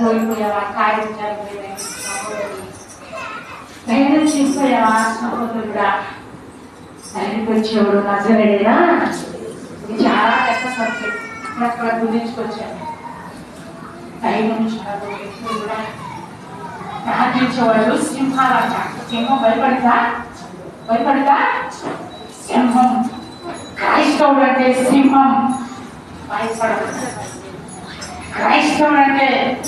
కోల్పోయావా, కార్యం ధైర్యం చేసిపోయావా సహోదరుడా? ధైర్యం వచ్చేవాడు నజరేడేనా? ఇది చాలా పెద్ద సబ్జెక్ట్. అక్కడ గురించుకొచ్చాను. ధైర్యం కూడా ప్రార్థించేవాడు. సింహాలంట. సింహం భయపడతా? సింహం. క్రైస్తవుడు అంటే సింహం భయపడదు. క్రైస్తవుడు అంటే